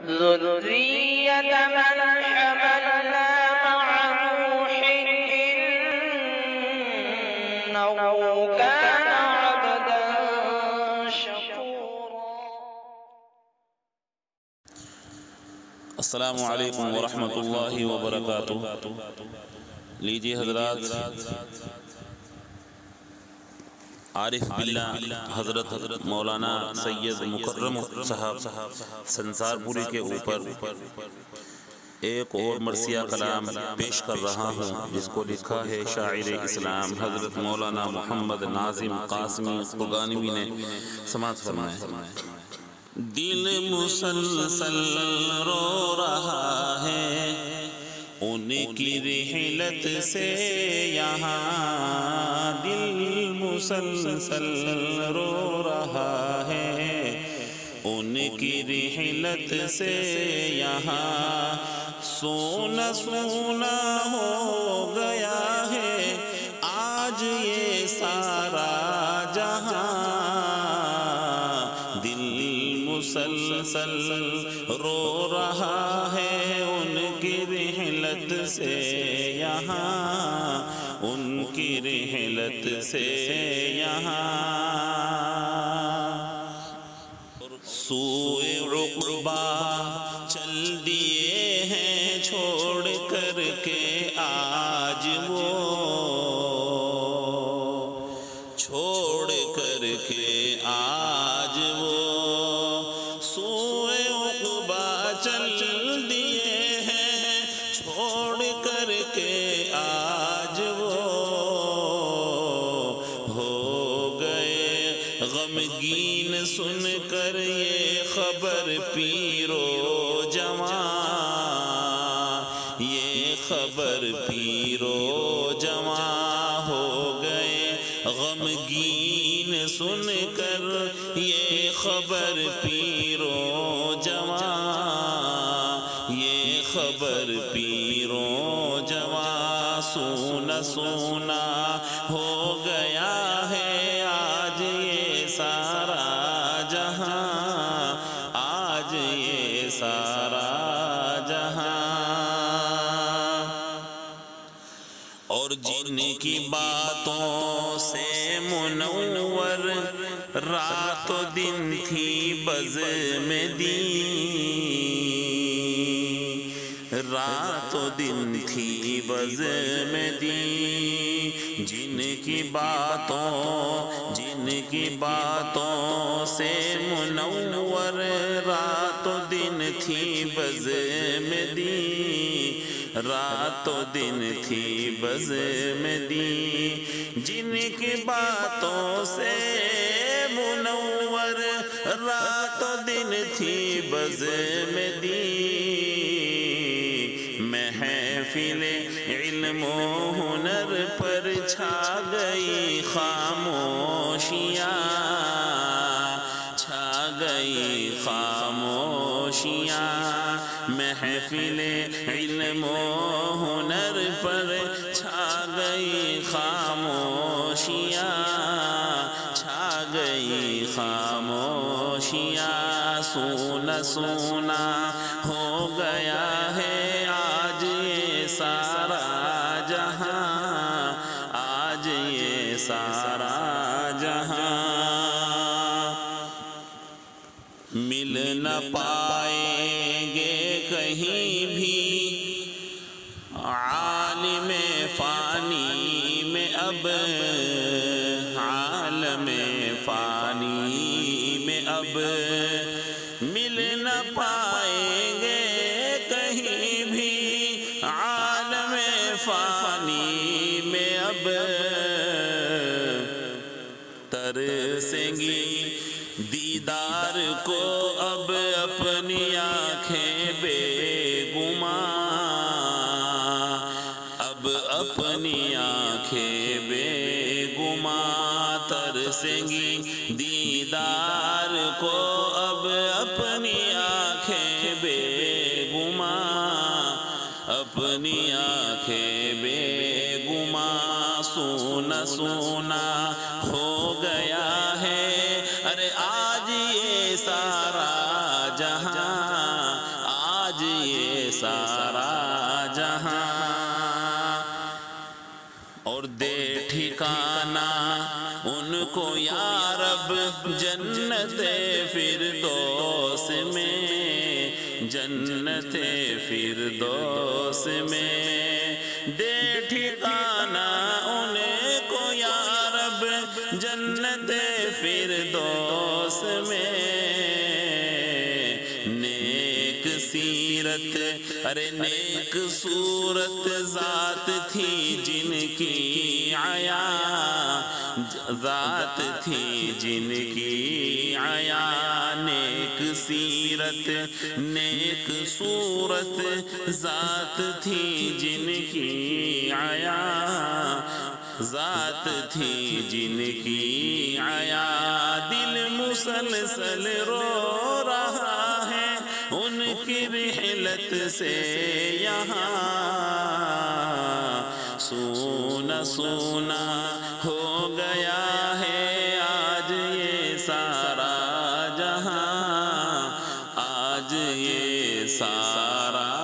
ذرية من حملنا مع نوح إنه كان عبدا شكورا. السلام علیکم ورحمۃ اللہ وبرکاتہ۔ لیجیے حضرات، عارف باللہ حضرت مولانا سید مکرم صاحب سنسار پوری کے اوپر ایک اور مرثیہ کلام پیش کر رہا ہوں، جس کو لکھا ہے شاعر اسلام حضرت مولانا محمد ناظم قاسمی قرغانوی نے۔ سماعت فرمائیں۔ دل مسلسل رو رہا ہے ان کی رحلت سے یہاں، دل مسلسل رو رہا ہے ان کی رحلت سے یہاں، سونا سونا ہو گیا ہے آج یہ سارا جہاں، دل مسلسل رو رہا ہے ان کی رحلت سے یہاں، ان کی رحلت سے یہاں، سوئے عقبہ چل دیے ہیں چھوڑ کر کے آج وہ، چھوڑ کر کے آج وہ، سوئے عقبہ چل دیے ہیں چھوڑ کر کے آج وہ، ہو گئے غمگین سن کر یہ خبر پیر و جوان، یہ خبر پیر و جوان، ہو گئے غمگین سن کر یہ خبر پیر و جوان، یہ خبر پیر و جوان، سونا سونا ہو گیا ہے آج یہ سارا جہاں، آج یہ سارا جہاں، اور جن کی باتوں سے منور رات و دن تھی بزم دین، رات و دن تھی بزم دین، جن کی باتوں سے منور رات و دن تھی بزم دین، رات و دن تھی بزم دین، جن کی باتوں سے منور رات و دن تھی بزم دین، محفل علم و ہنر پر چھا گئی خاموشیاں، چھا گئی خاموشیاں، محفل علم و ہنر پر چھا گئی خاموشیاں، چھا گئی خاموشیاں، سونا سونا ہو گیا ہے آج یہ سارا جہاں، آج یہ سارا جہاں، مل نہ پائیں گے کہیں بھی عالم فانی میں اب، عالم فانی میں اب، مل نہ پائیں گے کہیں بھی عالم فانی میں اب، ترسیں گی دیدار کو اب اپنی آنکھیں بے گمان، اب اپنی آنکھیں بے گمان، ترسیں گی دیدار کو اب اپنی آنکھیں بے گمان، اپنی آنکھیں بے گمان، سونا سونا ہو گیا ہے ارے آج یہ سارا جہاں، سارا جہاں، اور دے ٹھکانہ ان کو یا رب جنت فردوس میں، جنت فردوس میں دے ٹھکانہ ان کو یا رب جنت فردوس میں۔ نیک سیرت ارے نیک صورت ذات تھی جن کی عیا، ذات تھی جن کی عیا، نیک سیرت نیک صورت ذات تھی جن کی عیا، ذات تھی جن کی عیا۔ دل مسلسل رو رہا ہے ان کی رحلت سے یہاں، سونا سونا ہو گیا ہے آج یہ سارا جہاں، آج یہ سارا